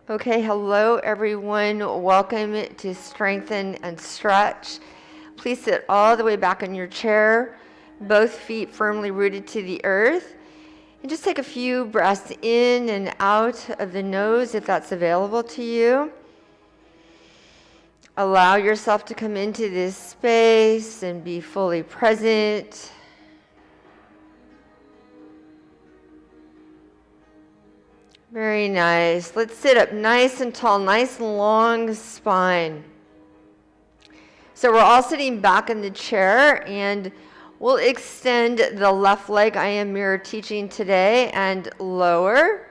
Okay, hello everyone. Welcome to Strengthen and Stretch. Please sit all the way back in your chair, both feet firmly rooted to the earth. And just take a few breaths in and out of the nose if that's available to you. Allow yourself to come into this space and be fully present. Very nice. Let's sit up nice and tall, nice and long spine. So we're all sitting back in the chair, and we'll extend the left leg. I am mirror teaching today, and lower.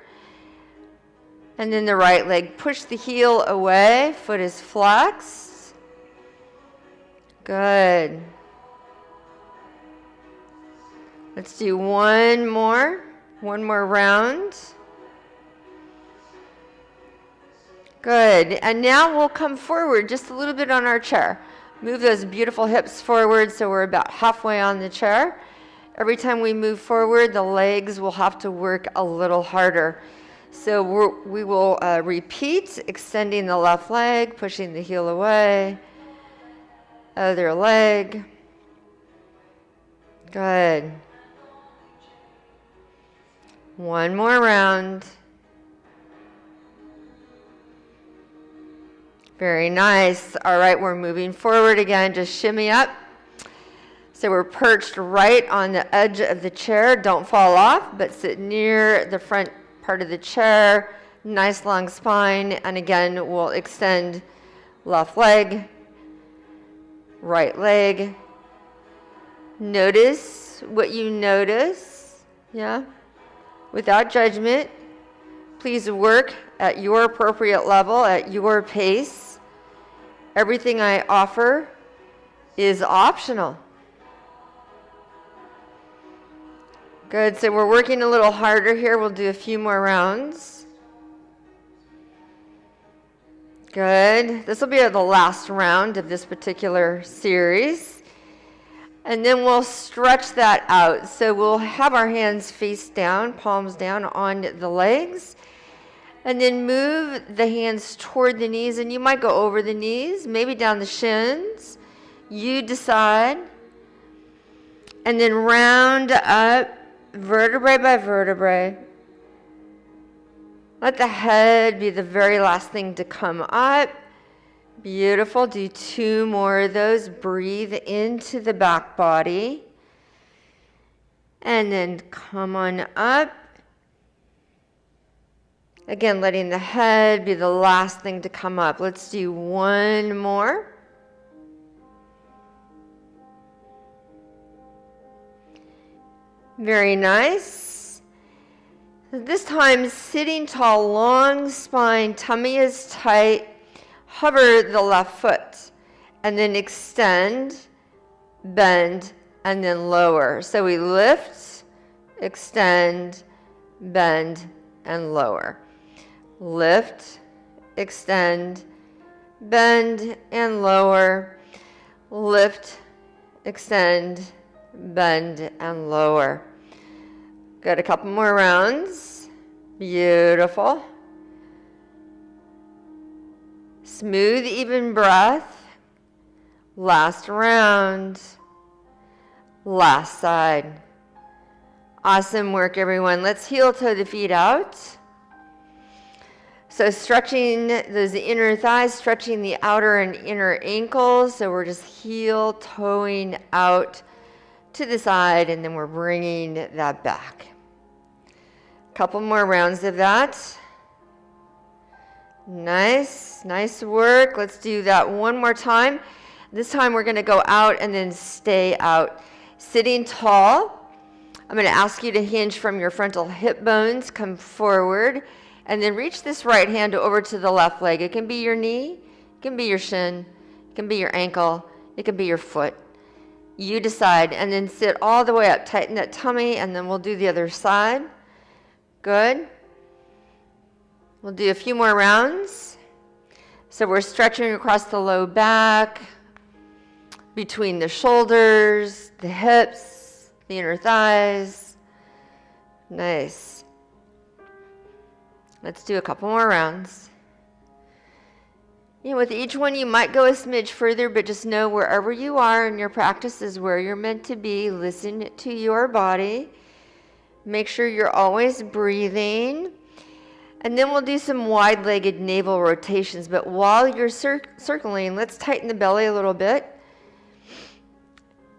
And then the right leg. Push the heel away. Foot is flexed. Good. Let's do one more round. Good. And now we'll come forward just a little bit on our chair. Move those beautiful hips forward so we're about halfway on the chair. Every time we move forward, the legs will have to work a little harder. So we will repeat, extending the left leg, pushing the heel away. Other leg. Good. One more round. Very nice. All right, we're moving forward again. Just shimmy up. So we're perched right on the edge of the chair. Don't fall off, but sit near the front part of the chair. Nice long spine. And again, we'll extend left leg, right leg. Notice what you notice. Yeah? Without judgment. Please work at your appropriate level, at your pace. Everything I offer is optional. Good, so we're working a little harder here. We'll do a few more rounds. Good. This will be the last round of this particular series. And then we'll stretch that out. So we'll have our hands face down, palms down on the legs. And then move the hands toward the knees, and you might go over the knees, maybe down the shins. You decide. And then round up vertebrae by vertebrae. Let the head be the very last thing to come up. Beautiful. Do 2 more of those. Breathe into the back body. And then come on up. Again, letting the head be the last thing to come up. Let's do one more. Very nice. This time, sitting tall, long spine, tummy is tight. Hover the left foot, and then extend, bend, and then lower. So we lift, extend, bend, and lower. Lift, extend, bend, and lower. Lift, extend, bend, and lower. Got a couple more rounds. Beautiful. Smooth, even breath. Last round. Last side. Awesome work, everyone. Let's heel toe the feet out. So stretching those inner thighs, stretching the outer and inner ankles. So we're just heel toeing out to the side, and then we're bringing that back. Couple more rounds of that. Nice, nice work. Let's do that one more time. This time we're going to go out and then stay out. Sitting tall. I'm going to ask you to hinge from your frontal hip bones, come forward, and then reach this right hand over to the left leg. It can be your knee, it can be your shin, it can be your ankle, it can be your foot. You decide, and then sit all the way up, tighten that tummy, and then we'll do the other side. Good. We'll do a few more rounds. So we're stretching across the low back, between the shoulders, the hips, the inner thighs. Nice. Let's do a couple more rounds. You know, with each one, you might go a smidge further, but just know wherever you are in your practice is where you're meant to be. Listen to your body. Make sure you're always breathing. And then we'll do some wide-legged navel rotations. But while you're circling, let's tighten the belly a little bit.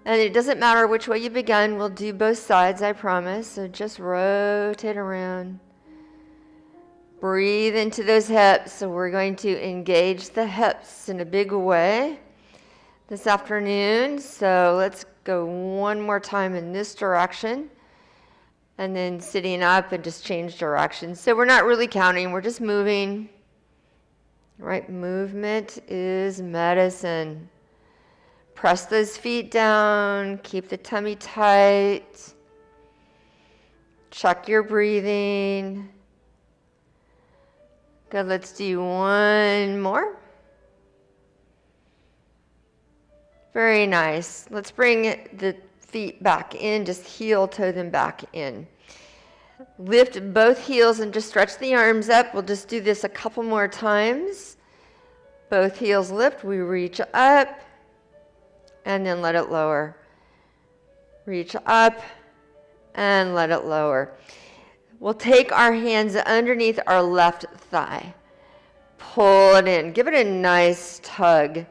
And it doesn't matter which way you begin. We'll do both sides, I promise. So just rotate around. Breathe into those hips. So we're going to engage the hips in a big way this afternoon. So let's go one more time in this direction. And then sitting up and just change direction. So we're not really counting. We're just moving. Right? Movement is medicine. Press those feet down. Keep the tummy tight. Check your breathing. Good, let's do one more. Very nice. Let's bring the feet back in, just heel toe them back in. Lift both heels and just stretch the arms up. We'll just do this a couple more times. Both heels lift, we reach up, and then let it lower. Reach up, and let it lower. We'll take our hands underneath our left thigh. Pull it in. Give it a nice tug.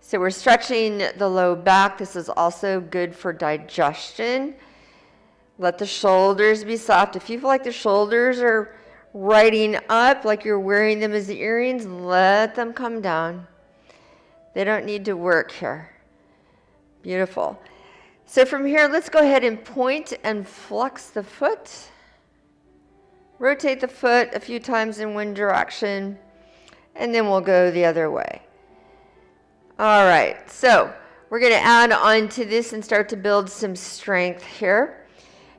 So we're stretching the low back. This is also good for digestion. Let the shoulders be soft. If you feel like the shoulders are riding up, like you're wearing them as earrings, let them come down. They don't need to work here. Beautiful. So from here, let's go ahead and point and flex the foot. Rotate the foot a few times in one direction, and then we'll go the other way. All right, so we're going to add on to this and start to build some strength here.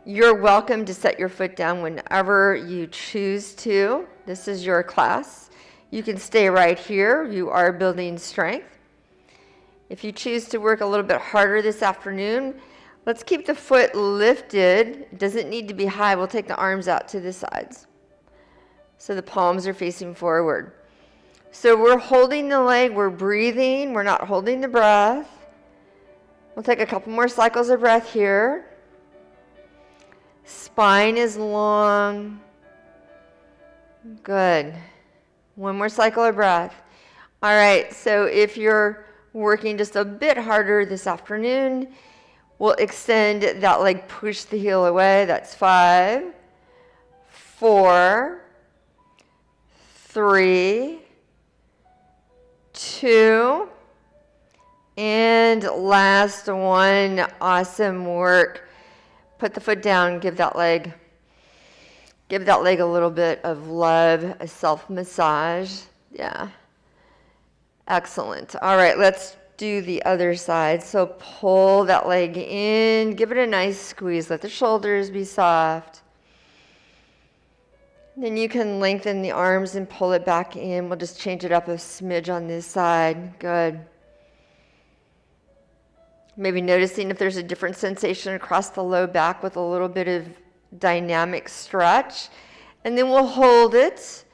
You're welcome to set your foot down whenever you choose to. This is your class. You can stay right here. You are building strength. If you choose to work a little bit harder this afternoon, let's keep the foot lifted. It doesn't need to be high. We'll take the arms out to the sides. So the palms are facing forward. So we're holding the leg, we're breathing, we're not holding the breath. We'll take a couple more cycles of breath here. Spine is long. Good. One more cycle of breath. All right, so if you're working just a bit harder this afternoon, we'll extend that leg, push the heel away. That's 5, 4, 3, 2, and last one. Awesome work. Put the foot down, give that leg a little bit of love, a self-massage. Yeah. Excellent. All right, let's do the other side. So pull that leg in, give it a nice squeeze, let the shoulders be soft. Then you can lengthen the arms and pull it back in. We'll just change it up a smidge on this side. Good. Maybe noticing if there's a different sensation across the low back with a little bit of dynamic stretch. And then we'll hold it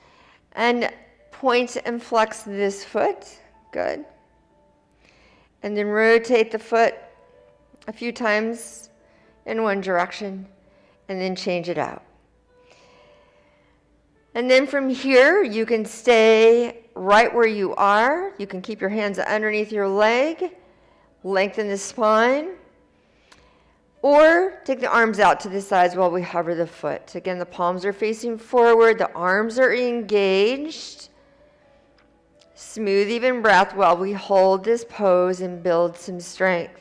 and point and flex this foot. Good. And then rotate the foot a few times in one direction and then change it out. And then from here, you can stay right where you are. You can keep your hands underneath your leg, lengthen the spine, or take the arms out to the sides while we hover the foot. Again, the palms are facing forward, the arms are engaged. Smooth, even breath while we hold this pose and build some strength.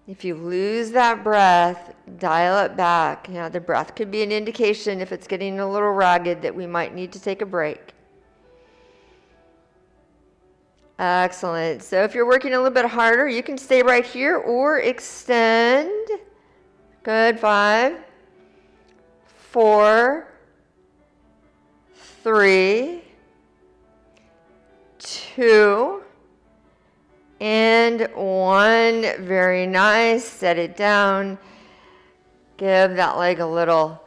If you lose that breath, dial it back. Now, the breath could be an indication if it's getting a little ragged that we might need to take a break. Excellent. So if you're working a little bit harder, you can stay right here or extend. Good. 5, 4, 3, 2, and 1. Very nice. Set it down. Give that leg a little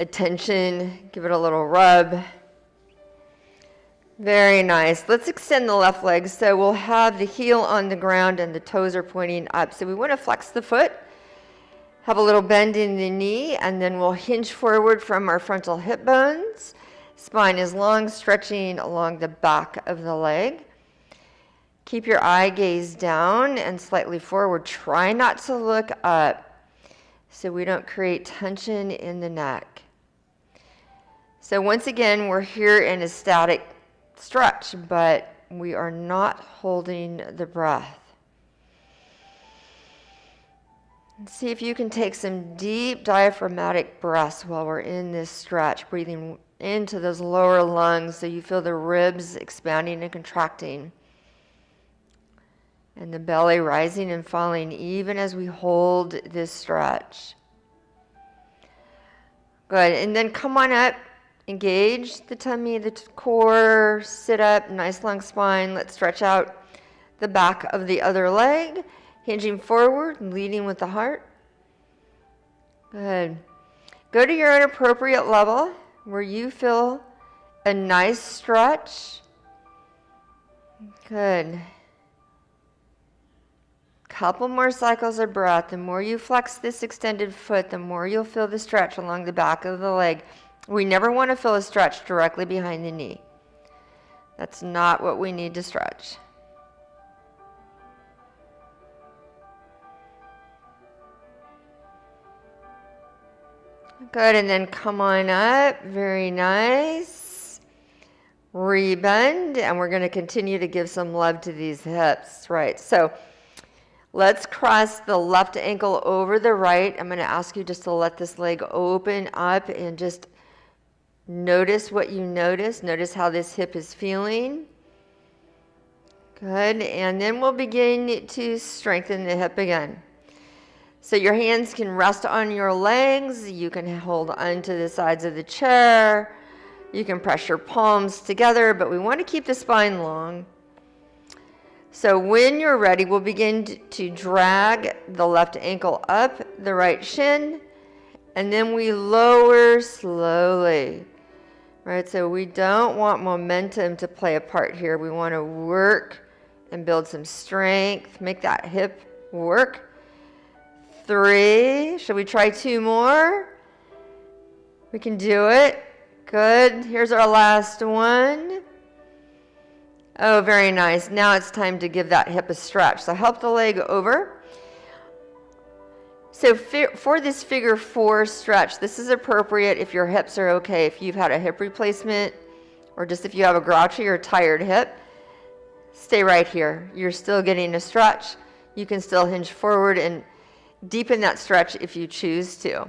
attention. Give it a little rub. Very nice. Let's extend the left leg. So we'll have the heel on the ground and the toes are pointing up. So we want to flex the foot, have a little bend in the knee, and then we'll hinge forward from our frontal hip bones. Spine is long, stretching along the back of the leg. Keep your eye gaze down and slightly forward. Try not to look up so we don't create tension in the neck. So once again, we're here in a static stretch, but we are not holding the breath. And see if you can take some deep diaphragmatic breaths while we're in this stretch, breathing into those lower lungs so you feel the ribs expanding and contracting, and the belly rising and falling even as we hold this stretch. Good, and then come on up. Engage the tummy, the core, sit up, nice long spine. Let's stretch out the back of the other leg, hinging forward, leading with the heart. Good. Go to your own appropriate level where you feel a nice stretch. Good. Couple more cycles of breath. The more you flex this extended foot, the more you'll feel the stretch along the back of the leg. We never want to feel a stretch directly behind the knee. That's not what we need to stretch. Good, and then come on up. Very nice. Rebend, and we're going to continue to give some love to these hips. Right, so let's cross the left ankle over the right. I'm going to ask you just to let this leg open up and just notice what you notice. Notice how this hip is feeling. Good. And then we'll begin to strengthen the hip again. So your hands can rest on your legs. You can hold onto the sides of the chair. You can press your palms together, but we want to keep the spine long. So when you're ready, we'll begin to drag the left ankle up the right shin, and then we lower slowly. Right, so we don't want momentum to play a part here. We want to work and build some strength, make that hip work. 3, should we try 2 more? We can do it. Good, here's our last one. Oh, very nice. Now it's time to give that hip a stretch. So help the leg over. So for this figure 4 stretch, this is appropriate if your hips are okay. If you've had a hip replacement, or just if you have a grouchy or tired hip, stay right here. You're still getting a stretch. You can still hinge forward and deepen that stretch if you choose to.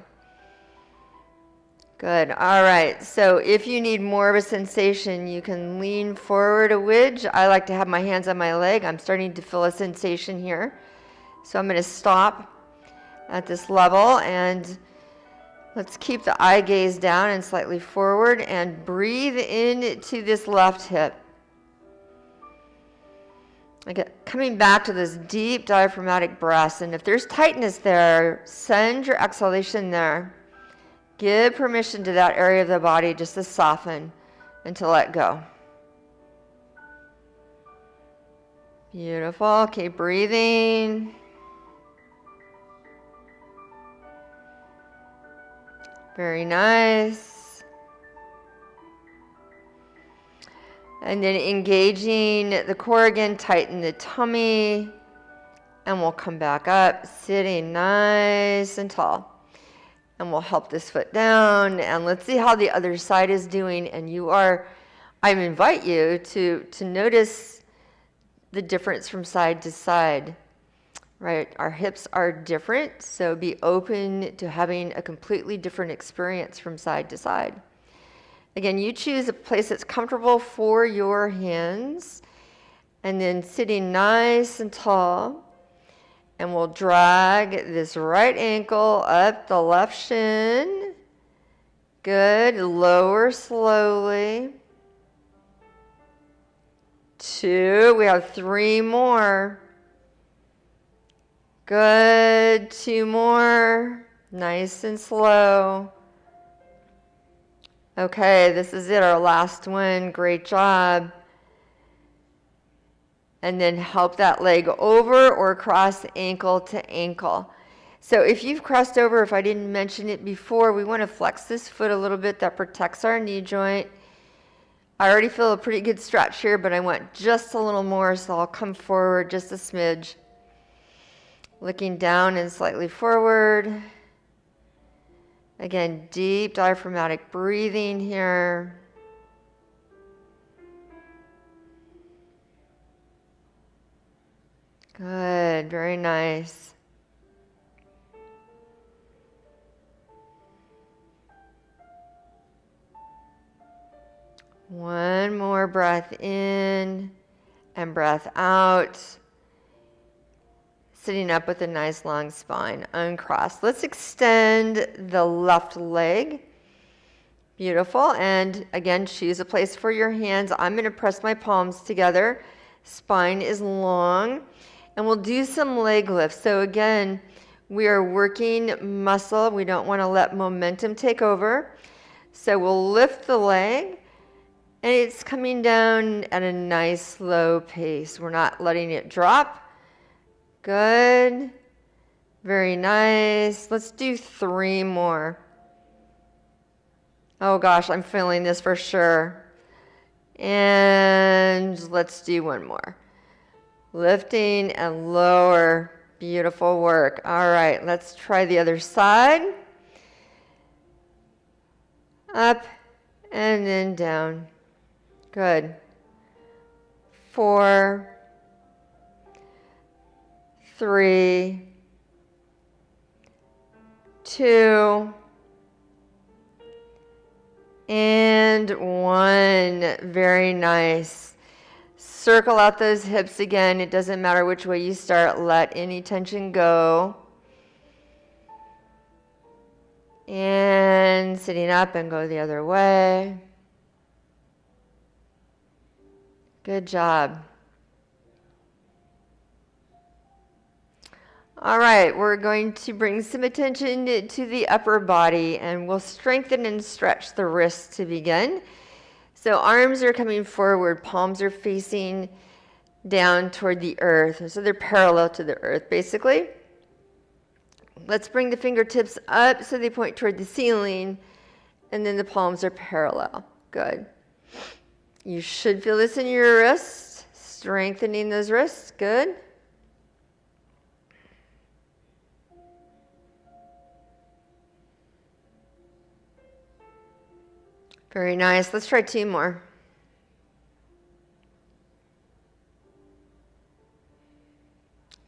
Good. All right. So if you need more of a sensation, you can lean forward a widge. I like to have my hands on my leg. I'm starting to feel a sensation here. So I'm going to stop at this level, and let's keep the eye gaze down and slightly forward and breathe into this left hip. Again, coming back to those deep diaphragmatic breaths, and if there's tightness there, send your exhalation there. Give permission to that area of the body just to soften and to let go. Beautiful. Keep breathing. Very nice. And then engaging the core again, tighten the tummy, and we'll come back up, sitting nice and tall. And we'll help this foot down, and let's see how the other side is doing. And I invite you to notice the difference from side to side. Right, our hips are different, so be open to having a completely different experience from side to side. Again, you choose a place that's comfortable for your hands, and then sitting nice and tall, and we'll drag this right ankle up the left shin. Good, lower slowly. 2, we have 3 more. Good, 2 more, nice and slow. Okay, this is it, our last one, great job. and then help that leg over or cross ankle to ankle. So if you've crossed over, if I didn't mention it before, we want to flex this foot a little bit. That protects our knee joint. I already feel a pretty good stretch here, but I want just a little more, so I'll come forward just a smidge. Looking down and slightly forward. Again, deep diaphragmatic breathing here. Good, very nice. One more breath in and breath out. Sitting up with a nice long spine, uncrossed. Let's extend the left leg. Beautiful. And again, choose a place for your hands. I'm going to press my palms together. Spine is long. And we'll do some leg lifts. So again, we are working muscle. We don't want to let momentum take over. So we'll lift the leg. And it's coming down at a nice slow pace. We're not letting it drop. Good. Very nice. Let's do 3 more. Oh gosh, I'm feeling this for sure. And let's do 1 more. Lifting and lower. Beautiful work. All right, let's try the other side. Up and then down. Good. 4, 3, 2, and 1. Very nice. Circle out those hips again. It doesn't matter which way you start. Let any tension go. And sitting up and go the other way. Good job. All right, we're going to bring some attention to the upper body, and we'll strengthen and stretch the wrists to begin. So arms are coming forward, palms are facing down toward the earth. So they're parallel to the earth, basically. Let's bring the fingertips up so they point toward the ceiling, and then the palms are parallel. Good. You should feel this in your wrists, strengthening those wrists. Good. Very nice. Let's try 2 more.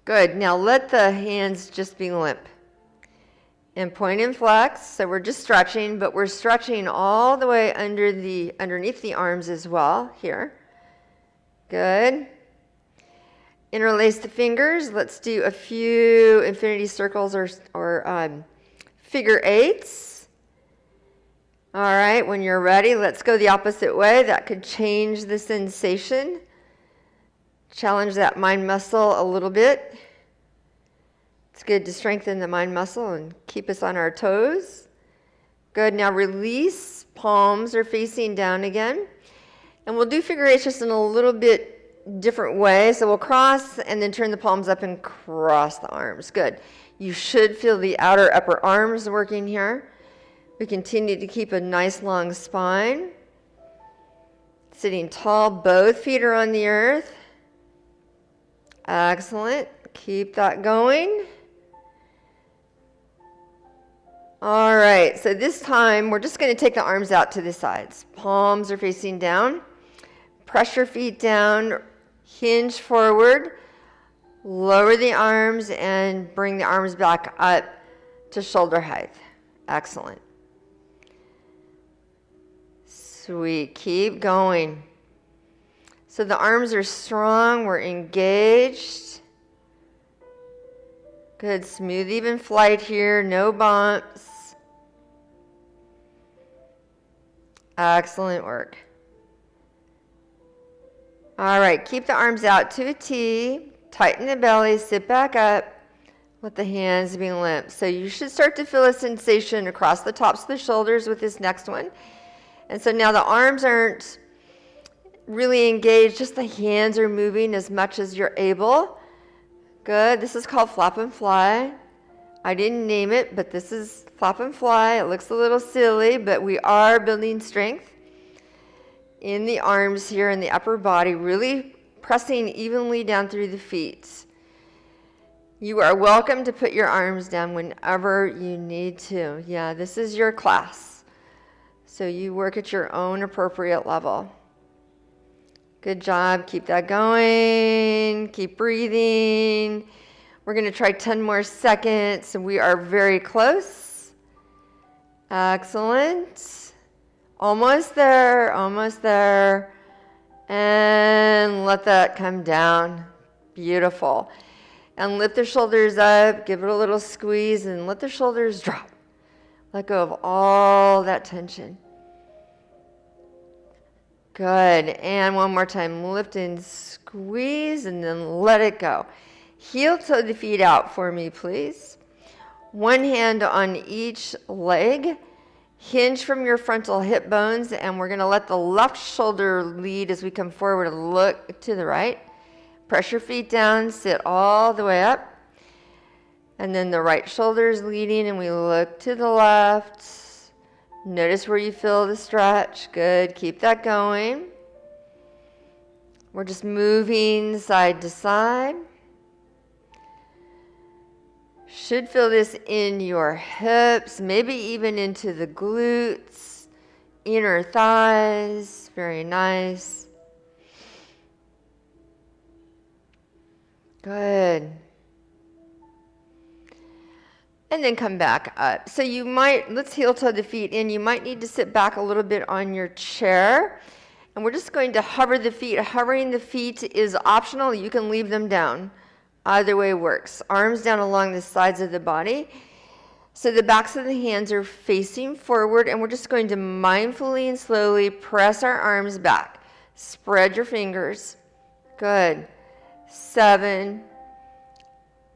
Good. Now let the hands just be limp. And point and flex. So we're just stretching, but we're stretching all the way underneath the arms as well here. Good. Interlace the fingers. Let's do a few infinity circles or figure 8s. All right, when you're ready, let's go the opposite way. That could change the sensation. Challenge that mind muscle a little bit. It's good to strengthen the mind muscle and keep us on our toes. Good, now release. Palms are facing down again. And we'll do figure 8 just in a little bit different way. So we'll cross and then turn the palms up and cross the arms. Good. You should feel the outer upper arms working here. We continue to keep a nice long spine. Sitting tall, both feet are on the earth. Excellent. Keep that going. All right, so this time we're just going to take the arms out to the sides. Palms are facing down. Press your feet down. Hinge forward. Lower the arms and bring the arms back up to shoulder height. Excellent. Sweet. Keep going. So the arms are strong. We're engaged. Good. Smooth, even flight here. No bumps. Excellent work. All right. Keep the arms out to a T. Tighten the belly. Sit back up. Let the hands be limp. So you should start to feel a sensation across the tops of the shoulders with this next one. And so now the arms aren't really engaged. Just the hands are moving as much as you're able. Good. This is called flap and fly. I didn't name it, but this is flap and fly. It looks a little silly, but we are building strength in the arms here in the upper body, really pressing evenly down through the feet. You are welcome to put your arms down whenever you need to. Yeah, this is your class. So you work at your own appropriate level. Good job. Keep that going. Keep breathing. We're going to try 10 more seconds. We are very close. Excellent. Almost there. Almost there. And let that come down. Beautiful. And lift the shoulders up. Give it a little squeeze and let the shoulders drop. Let go of all that tension. Good. And one more time. Lift and squeeze and then let it go. Heel toe the feet out for me, please. One hand on each leg. Hinge from your frontal hip bones, and we're going to let the left shoulder lead as we come forward and look to the right. Press your feet down, sit all the way up. And then the right shoulder is leading, and we look to the left. Notice where you feel the stretch. Good. Keep that going. We're just moving side to side. Should feel this in your hips, maybe even into the glutes, inner thighs. Very nice. Good. And then come back up. So you might, let's heel toe the feet in. You might need to sit back a little bit on your chair. And we're just going to hover the feet. Hovering the feet is optional. You can leave them down. Either way works. Arms down along the sides of the body. So the backs of the hands are facing forward, and we're just going to mindfully and slowly press our arms back. Spread your fingers. Good. 7,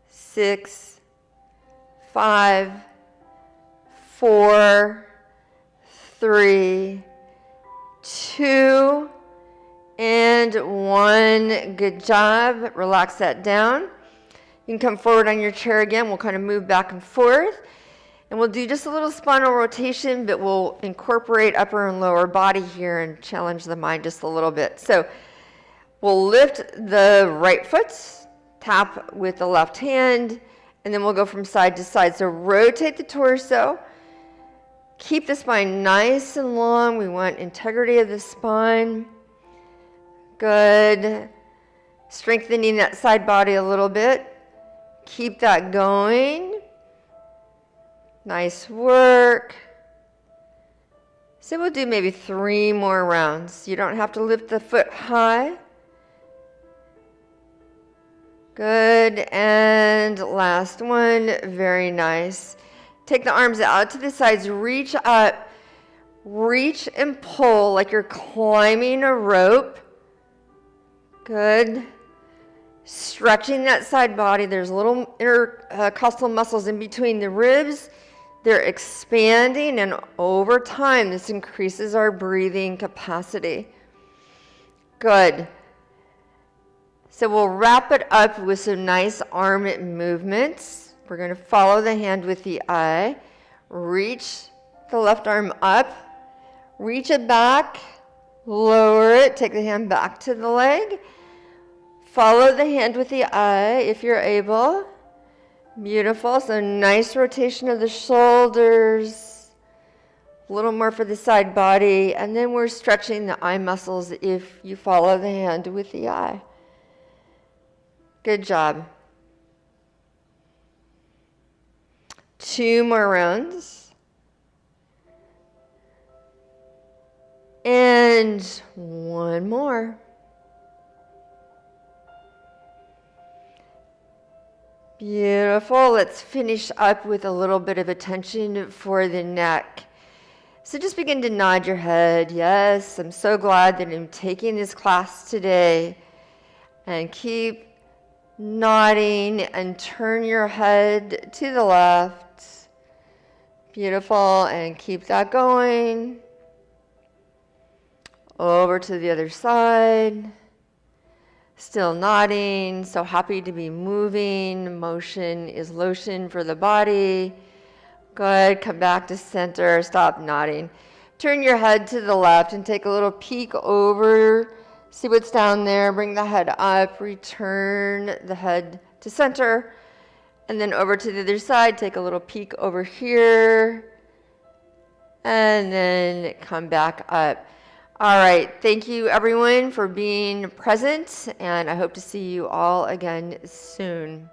6, 5, 4, 3, 2, and 1. Good job. Relax that down. You can come forward on your chair again. We'll kind of move back and forth. And we'll do just a little spinal rotation, but we'll incorporate upper and lower body here and challenge the mind just a little bit. So we'll lift the right foot, tap with the left hand, and then we'll go from side to side. So rotate the torso. Keep the spine nice and long. We want integrity of the spine. Good. Strengthening that side body a little bit. Keep that going. Nice work. So we'll do maybe 3 more rounds. You don't have to lift the foot high. Good. And last one. Very nice. Take the arms out to the sides. Reach up. Reach and pull like you're climbing a rope. Good. Stretching that side body. There's little intercostal muscles in between the ribs. They're expanding, and over time, this increases our breathing capacity. Good. So we'll wrap it up with some nice arm movements. We're going to follow the hand with the eye. Reach the left arm up. Reach it back. Lower it. Take the hand back to the leg. Follow the hand with the eye if you're able. Beautiful. So nice rotation of the shoulders. A little more for the side body. And then we're stretching the eye muscles if you follow the hand with the eye. Good job. 2 more rounds. And 1 more. Beautiful. Let's finish up with a little bit of attention for the neck. So just begin to nod your head. Yes, I'm so glad that I'm taking this class today. And keep nodding and turn your head to the left. Beautiful. And keep that going. Over to the other side. Still nodding, so happy to be moving. Motion is lotion for the body. Good, come back to center, stop nodding. Turn your head to the left and take a little peek over. See what's down there, bring the head up, return the head to center. And then over to the other side, take a little peek over here. And then come back up. All right, thank you everyone for being present, and I hope to see you all again soon.